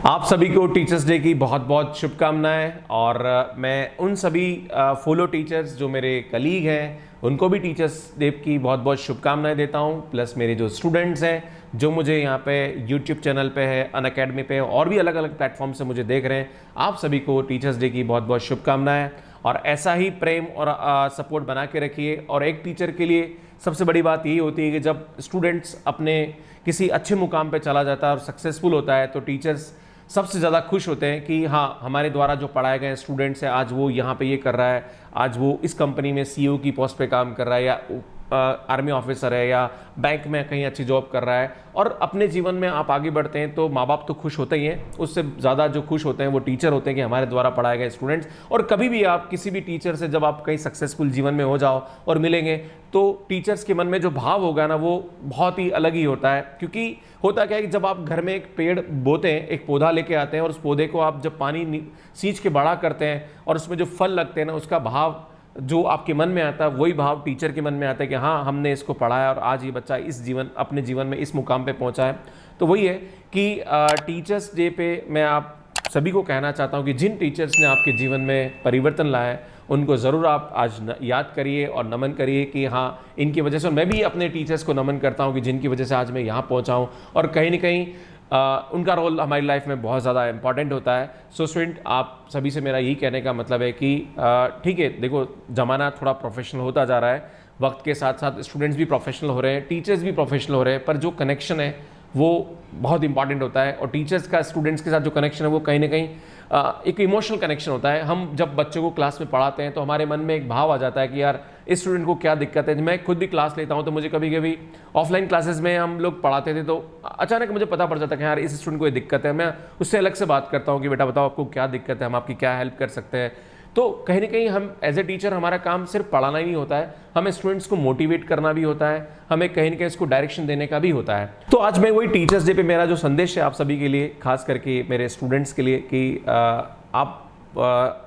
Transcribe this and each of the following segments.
आप सभी को टीचर्स डे की बहुत बहुत शुभकामनाएं। और मैं उन सभी फॉलो टीचर्स जो मेरे कलीग हैं उनको भी टीचर्स डे की बहुत बहुत शुभकामनाएं देता हूं। प्लस मेरे जो स्टूडेंट्स हैं जो मुझे यहाँ पे यूट्यूब चैनल पे है, अनअकैडमी पे और भी अलग अलग प्लेटफॉर्म से मुझे देख रहे हैं, आप सभी को टीचर्स डे की बहुत बहुत शुभकामनाएं। और ऐसा ही प्रेम और सपोर्ट बना के रखिए। और एक टीचर के लिए सबसे बड़ी बात यही होती है कि जब स्टूडेंट्स अपने किसी अच्छे मुकाम पे चला जाता है और सक्सेसफुल होता है तो टीचर्स सबसे ज़्यादा खुश होते हैं कि हाँ, हमारे द्वारा जो पढ़ाए गए स्टूडेंट्स हैं आज वो यहाँ पे ये कर रहा है, आज वो इस कंपनी में सीईओ की पोस्ट पे काम कर रहा है या आर्मी ऑफिसर है या बैंक में कहीं अच्छी जॉब कर रहा है। और अपने जीवन में आप आगे बढ़ते हैं तो माँ बाप तो खुश होते ही हैं, उससे ज़्यादा जो खुश होते हैं वो टीचर होते हैं कि हमारे द्वारा पढ़ाए गए स्टूडेंट्स। और कभी भी आप किसी भी टीचर से जब आप कहीं सक्सेसफुल जीवन में हो जाओ और मिलेंगे तो टीचर्स के मन में जो भाव होगा ना वो बहुत ही अलग ही होता है। क्योंकि होता क्या है कि जब आप घर में एक पेड़ बोते हैं, एक पौधा लेके आते हैं और उस पौधे को आप जब पानी सींच के बड़ा करते हैं और उसमें जो फल लगते हैं ना, उसका भाव जो आपके मन में आता है वही भाव टीचर के मन में आता है कि हाँ, हमने इसको पढ़ाया और आज ये बच्चा अपने जीवन में इस मुकाम पे पहुंचा है। तो वही है कि टीचर्स डे पे मैं आप सभी को कहना चाहता हूँ कि जिन टीचर्स ने आपके जीवन में परिवर्तन लाया है उनको ज़रूर आप आज याद करिए और नमन करिए कि हाँ, इनकी वजह से। मैं भी अपने टीचर्स को नमन करता हूँ कि जिनकी वजह से आज मैं यहाँ पहुँचा हूँ और कहीं ना कहीं उनका रोल हमारी लाइफ में बहुत ज़्यादा इंपॉर्टेंट होता है। सो स्टूडेंट, आप सभी से मेरा यही कहने का मतलब है कि ठीक है, देखो ज़माना थोड़ा प्रोफेशनल होता जा रहा है, वक्त के साथ साथ स्टूडेंट्स भी प्रोफेशनल हो रहे हैं, टीचर्स भी प्रोफेशनल हो रहे हैं, पर जो कनेक्शन है वो बहुत इंपॉर्टेंट होता है। और टीचर्स का स्टूडेंट्स के साथ जो कनेक्शन है वो कहीं ना कहीं एक इमोशनल कनेक्शन होता है। हम जब बच्चों को क्लास में पढ़ाते हैं तो हमारे मन में एक भाव आ जाता है कि यार इस स्टूडेंट को क्या दिक्कत है। मैं खुद भी क्लास लेता हूं तो मुझे कभी कभी ऑफलाइन क्लासेस में हम लोग पढ़ाते थे तो अचानक मुझे पता पड़ जाता है कि यार इस स्टूडेंट को ये दिक्कत है। मैं उससे अलग से बात करता हूँ कि बेटा बताओ आपको क्या दिक्कत है, हम आपकी क्या हेल्प कर सकते हैं। तो कहीं ना कहीं हम एज ए टीचर, हमारा काम सिर्फ पढ़ाना ही नहीं होता है, हमें स्टूडेंट्स को मोटिवेट करना भी होता है, हमें कहीं ना कहीं इसको डायरेक्शन देने का भी होता है। तो आज मैं वही टीचर्स डे पे मेरा जो संदेश है आप सभी के लिए, खास करके मेरे स्टूडेंट्स के लिए, कि आप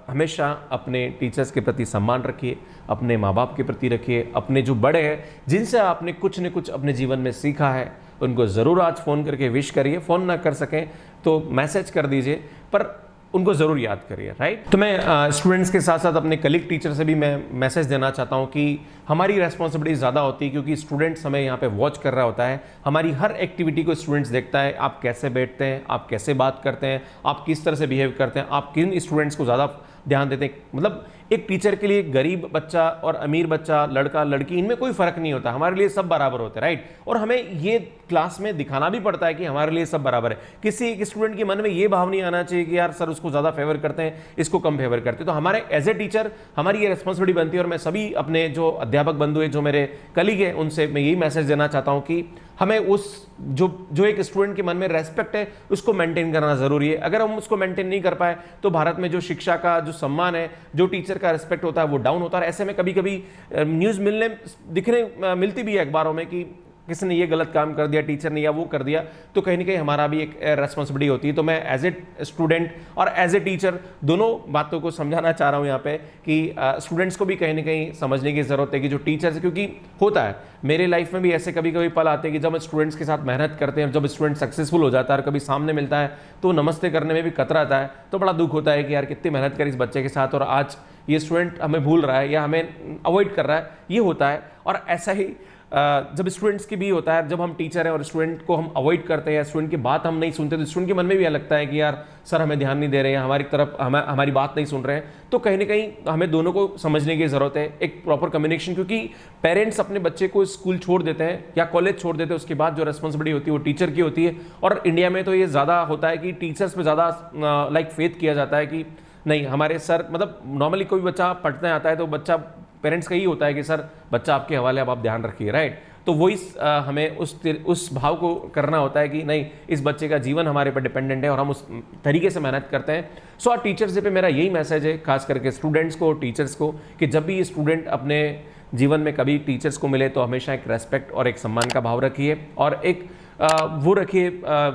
हमेशा अपने टीचर्स के प्रति सम्मान रखिए, अपने माँ बाप के प्रति रखिए, अपने जो बड़े हैं जिनसे आपने कुछ न कुछ अपने जीवन में सीखा है उनको ज़रूर आज फ़ोन करके विश करिए। फ़ोन ना कर सकें तो मैसेज कर दीजिए, पर उनको ज़रूर याद करिए, राइट। तो मैं स्टूडेंट्स के साथ साथ अपने कलीग टीचर से भी मैं मैसेज देना चाहता हूँ कि हमारी रेस्पॉन्सिबिलिटी ज़्यादा होती है क्योंकि स्टूडेंट्स हमें यहाँ पे वॉच कर रहा होता है। हमारी हर एक्टिविटी को स्टूडेंट्स देखता है, आप कैसे बैठते हैं, आप कैसे बात करते हैं, आप किस तरह से बिहेव करते हैं, आप किन स्टूडेंट्स को ज़्यादा ध्यान देते हैं। मतलब एक टीचर के लिए गरीब बच्चा और अमीर बच्चा, लड़का लड़की, इनमें कोई फर्क नहीं होता, हमारे लिए सब बराबर होते हैं, राइट। और हमें ये क्लास में दिखाना भी पड़ता है कि हमारे लिए सब बराबर है। किसी एक स्टूडेंट के मन में ये भाव नहीं आना चाहिए कि यार सर उसको ज़्यादा फेवर करते हैं, इसको कम फेवर करते हैं। तो हमारे एज ए टीचर हमारी ये रिस्पॉन्सिबिलिटी बनती है। और मैं सभी अपने जो अध्यापक बंधु हैं, जो मेरे कलीग हैं, उनसे मैं यही मैसेज देना चाहता हूँ कि हमें उस जो एक स्टूडेंट के मन में रेस्पेक्ट है उसको मेंटेन करना जरूरी है। अगर हम उसको मेंटेन नहीं कर पाए तो भारत में जो शिक्षा का जो सम्मान है, जो टीचर का रेस्पेक्ट होता है वो डाउन होता है। ऐसे में कभी कभी न्यूज़ मिलती भी है अखबारों में कि किसी ने ये गलत काम कर दिया, टीचर ने, या वो कर दिया। तो कहीं ना कहीं हमारा भी एक रेस्पॉन्सिबिलिटी होती है। तो मैं एज ए स्टूडेंट और एज ए टीचर दोनों बातों को समझाना चाह रहा हूँ यहाँ पे कि स्टूडेंट्स को भी कहीं ना कहीं समझने की ज़रूरत है कि जो टीचर्स, क्योंकि होता है मेरे लाइफ में भी ऐसे कभी कभी पल आते हैं कि जब हम स्टूडेंट्स के साथ मेहनत करते हैं, जब स्टूडेंट सक्सेसफुल हो जाता है और कभी सामने मिलता है तो नमस्ते करने में भी कतराता है, तो बड़ा दुख होता है कि यार कितनी मेहनत करी इस बच्चे के साथ और आज ये स्टूडेंट हमें भूल रहा है या हमें अवॉइड कर रहा है, ये होता है। और ऐसा ही जब स्टूडेंट्स की भी होता है, जब हम टीचर हैं और स्टूडेंट को हम अवॉइड करते हैं या स्टूडेंट की बात हम नहीं सुनते तो स्टूडेंट के मन में भी लगता है कि यार सर हमें ध्यान नहीं दे रहे हैं, हमारी तरफ हमारी बात नहीं सुन रहे हैं। तो कहीं ना कहीं हमें दोनों को समझने की ज़रूरत है, एक प्रॉपर कम्युनिकेशन। क्योंकि पेरेंट्स अपने बच्चे को स्कूल छोड़ देते हैं या कॉलेज छोड़ देते हैं, उसके बाद जो रिस्पॉन्सिबिलिटी होती है वो टीचर की होती है। और इंडिया में तो ये ज़्यादा होता है कि टीचर्स पर ज़्यादा लाइक फेथ किया जाता है कि नहीं हमारे सर, मतलब नॉर्मली कोई बच्चा पढ़ने आता है तो बच्चा, पेरेंट्स का ही होता है कि सर बच्चा आपके हवाले, अब आप ध्यान रखिए, राइट। तो वही हमें उस भाव को करना होता है कि नहीं, इस बच्चे का जीवन हमारे पर डिपेंडेंट है और हम उस तरीके से मेहनत करते हैं। सो आज टीचर्स डे पे मेरा यही मैसेज है, खास करके स्टूडेंट्स को, टीचर्स को, कि जब भी स्टूडेंट अपने जीवन में कभी टीचर्स को मिले तो हमेशा एक रेस्पेक्ट और एक सम्मान का भाव रखिए और एक वो रखिए,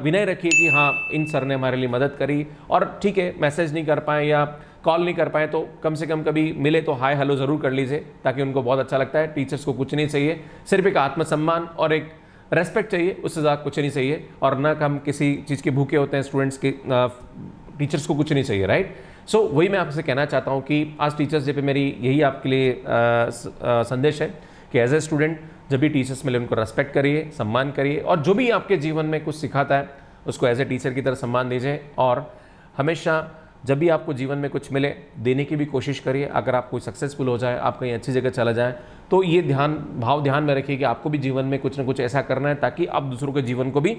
विनय रखिए कि हाँ इन सर ने हमारे लिए मदद करी। और ठीक है, मैसेज नहीं कर पाए या कॉल नहीं कर पाए तो कम से कम कभी मिले तो हाय हेलो ज़रूर कर लीजिए, ताकि उनको बहुत अच्छा लगता है। टीचर्स को कुछ नहीं चाहिए, सिर्फ एक आत्मसम्मान और एक रेस्पेक्ट चाहिए, उससे ज़्यादा कुछ नहीं चाहिए। और ना हम किसी चीज़ के भूखे होते हैं, स्टूडेंट्स के टीचर्स को कुछ नहीं चाहिए, राइट। सो वही मैं आपसे कहना चाहता हूँ कि आज टीचर्स डे पे मेरी यही आपके लिए संदेश है कि एज ए स्टूडेंट जब भी टीचर्स मिले उनको रेस्पेक्ट करिए, सम्मान करिए, और जो भी आपके जीवन में कुछ सिखाता है उसको एज ए टीचर की तरह सम्मान दीजिए। और हमेशा जब भी आपको जीवन में कुछ मिले देने की भी कोशिश करिए। अगर आप कोई सक्सेसफुल हो जाए, आप कहीं अच्छी जगह चला जाए, तो ये ध्यान में रखिए कि आपको भी जीवन में कुछ ना कुछ ऐसा करना है ताकि आप दूसरों के जीवन को भी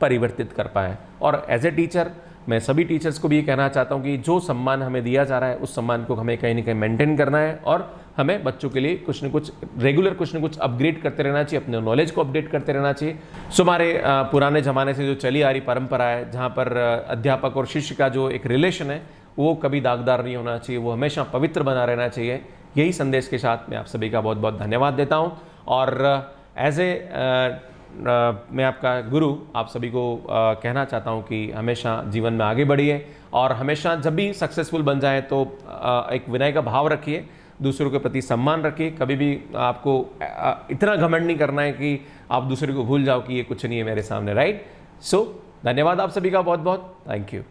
परिवर्तित कर पाएँ। और एज ए टीचर मैं सभी टीचर्स को भी ये कहना चाहता हूँ कि जो सम्मान हमें दिया जा रहा है उस सम्मान को हमें कहीं ना कहीं मेंटेन करना है, और हमें बच्चों के लिए कुछ न कुछ रेगुलर कुछ न कुछ अपग्रेड करते रहना चाहिए, अपने नॉलेज को अपडेट करते रहना चाहिए। सो हमारे पुराने ज़माने से जो चली आ रही परंपरा है, जहाँ पर अध्यापक और शिष्य का जो एक रिलेशन है वो कभी दागदार नहीं होना चाहिए, वो हमेशा पवित्र बना रहना चाहिए। यही संदेश के साथ मैं आप सभी का बहुत बहुत धन्यवाद देता हूँ। और एज ए मैं आपका गुरु आप सभी को कहना चाहता हूँ कि हमेशा जीवन में आगे बढ़िए, और हमेशा जब भी सक्सेसफुल बन जाए तो एक विनय का भाव रखिए, दूसरों के प्रति सम्मान रखिए। कभी भी आपको इतना घमंड नहीं करना है कि आप दूसरे को भूल जाओ कि ये कुछ नहीं है मेरे सामने, राइट। सो धन्यवाद आप सभी का बहुत बहुत, थैंक यू।